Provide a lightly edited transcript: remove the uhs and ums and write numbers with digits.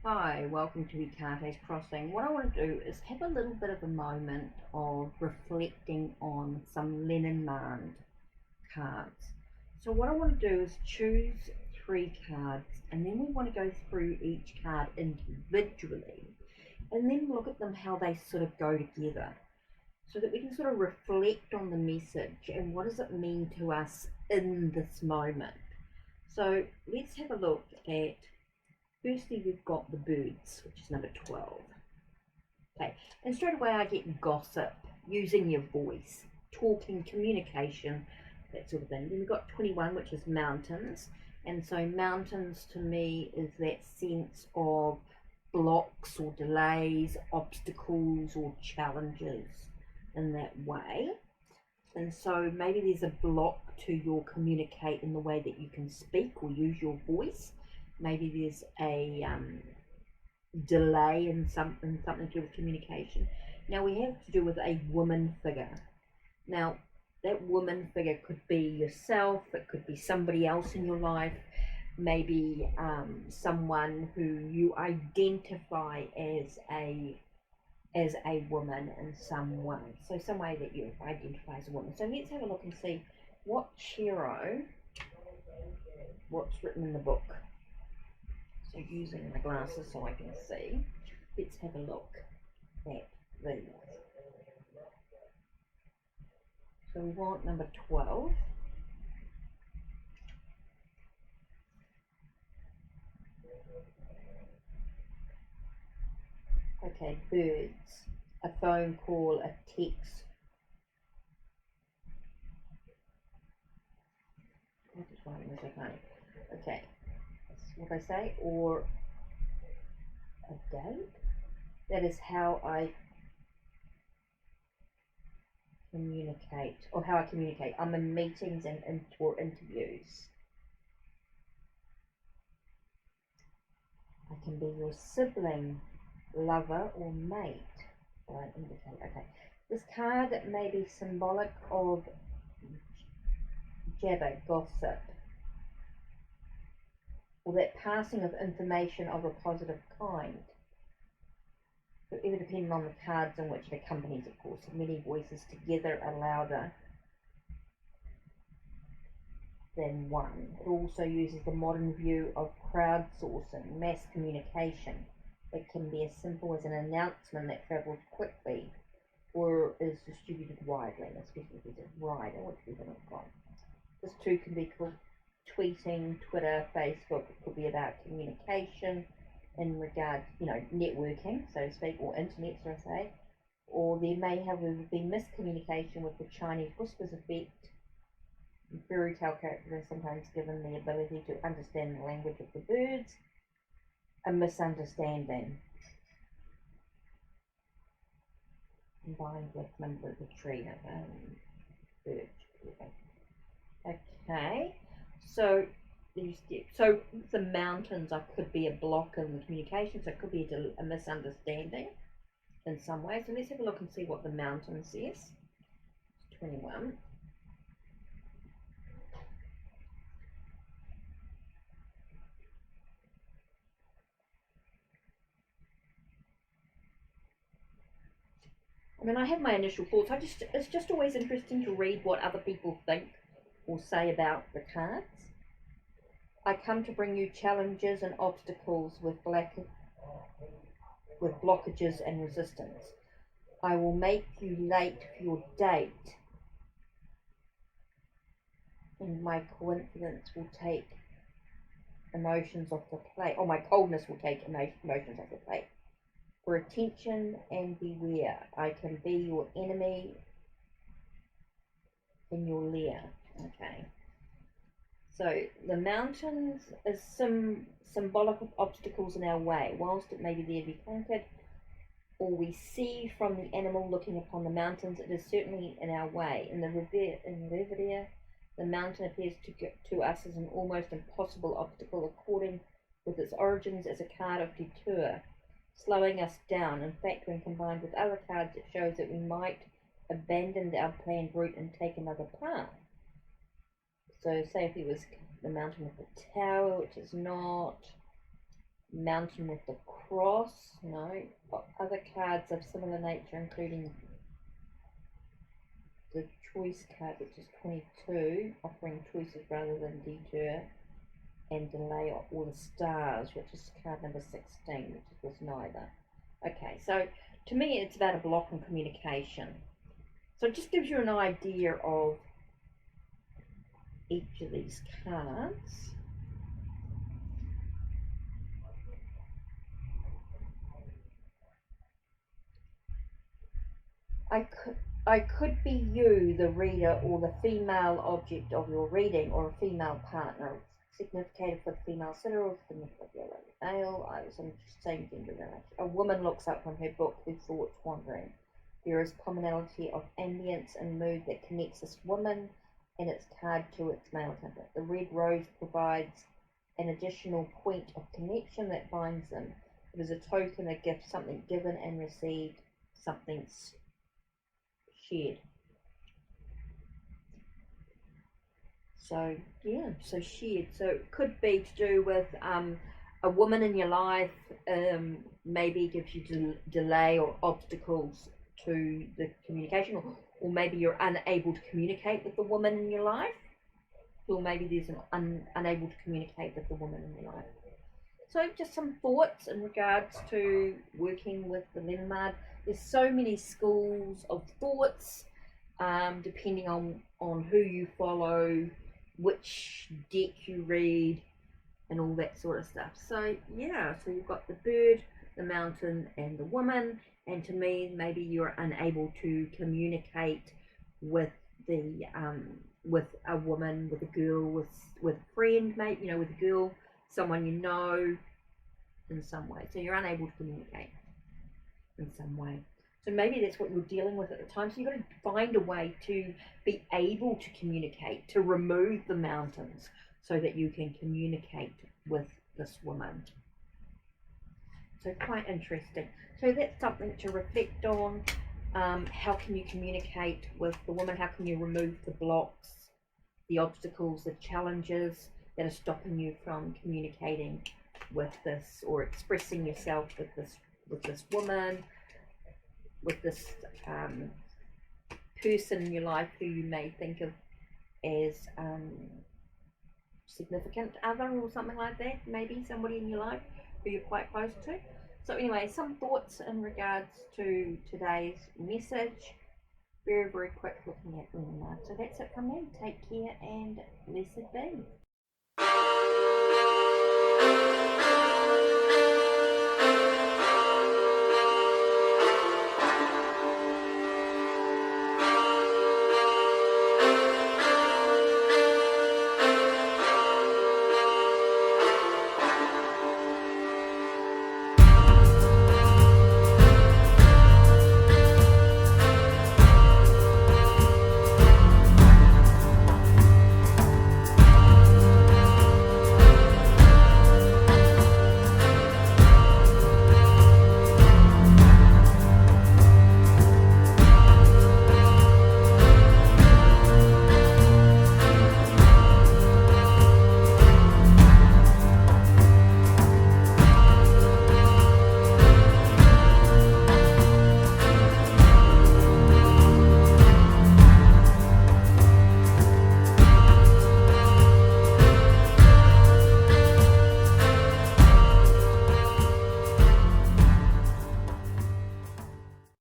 Hi, welcome to HeKate's Crossing. What I want to do is have a little bit of a moment of reflecting on some Lenormand cards. So what I want to do is choose 3 cards, and then we want to go through each card individually and then look at them how they sort of go together so that we can sort of reflect on the message and what does it mean to us in this moment. So let's have a look at, firstly we've got the birds, which is number 12. Okay, and straight away I get gossip, using your voice, talking, communication, that sort of thing. Then we've got 21, which is mountains. And so mountains to me is that sense of blocks or delays, obstacles or challenges in that way. And so maybe there's a block to your communicate in the way that you can speak or use your voice. Maybe there's a delay in something to do with communication. Now we have to do with a woman figure. Now that woman figure could be yourself, it could be somebody else in your life, maybe someone who you identify as a woman in some way. So some way that you identify as a woman. So let's have a look and see what's written in the book. So using my glasses so I can see, let's have a look at these. So we want number 12. Okay, birds, a phone call, a text. I'm just writing this, okay. Okay, that's what I say, or a date. That is how I communicate, or how I communicate. I'm in meetings and or interviews. I can be your sibling, lover, or mate. Right, indicate. Okay. This card may be symbolic of jabber, gossip, or that passing of information of a positive kind. So even depending on the cards in which it accompanies, of course, many voices together are louder than one. It also uses the modern view of crowdsourcing, mass communication. It can be as simple as an announcement that travels quickly or is distributed widely, especially if it's a rider, which we haven't got. This too can be called tweeting, Twitter, Facebook. It could be about communication in regard, networking, so to speak, or internet, so I say. Or there may have been miscommunication with the Chinese whispers effect. Fairy tale characters are sometimes given the ability to understand the language of the birds. A misunderstanding combined with number of the tree bird. Okay, so the mountains could be a block in the communication, so it could be a misunderstanding in some way. So let's have a look and see what the mountain says. 21. I mean, I have my initial thoughts. It's just always interesting to read what other people think or say about the cards. I come to bring you challenges and obstacles with blockages and resistance. I will make you late for your date, and my coincidence will take emotions off the plate, or my coldness will take emotions off the plate. For attention and beware, I can be your enemy in your lair. Okay. So the mountains is some symbolic of obstacles in our way. Whilst it may be there to be conquered, or we see from the animal looking upon the mountains, it is certainly in our way. In the Reverie, the mountain appears to us as an almost impossible obstacle, according with its origins as a card of detour, slowing us down. In fact, when combined with other cards, it shows that we might abandon our planned route and take another path. So say if it was the mountain with the tower, which is not, mountain with the cross, no. Other cards of similar nature, including the choice card, which is 22, offering choices rather than detour, and delay, or the stars, which is card number 16, which was neither. Okay, so to me it's about a block on communication. So it just gives you an idea of each of these cards. I could be you, the reader, or the female object of your reading, or a female partner. Significated for the female sitter or significated for the male. I was in the same gender relation. A woman looks up from her book, her thoughts wandering. There is commonality of ambience and mood that connects this woman and its card to its male template. The red rose provides an additional point of connection that binds them. It is a token, a gift, something given and received, something shared. So yeah, so shared. So it could be to do with a woman in your life, maybe gives you delay or obstacles to the communication, or maybe you're unable to communicate with the woman in your life, or maybe there's an unable to communicate with the woman in your life. So just some thoughts in regards to working with the Lenormand. There's so many schools of thoughts, depending on who you follow, which deck you read, and all that sort of stuff. So yeah, so you've got the bird, the mountain, and the woman. And to me, maybe you're unable to communicate with the with a woman, with a girl, with a friend, mate, you know, with a girl, someone you know, in some way. So you're unable to communicate in some way. So maybe that's what you're dealing with at the time. So you've got to find a way to be able to communicate, to remove the mountains so that you can communicate with this woman. So quite interesting. So that's something to reflect on. How can you communicate with the woman? How can you remove the blocks, the obstacles, the challenges that are stopping you from communicating with this, or expressing yourself with this woman, with this person in your life who you may think of as significant other or something like that, maybe somebody in your life who you're quite close to. So anyway, some thoughts in regards to today's message. Very, very quick looking at Lenormand. So that's it from me. Take care and blessed be.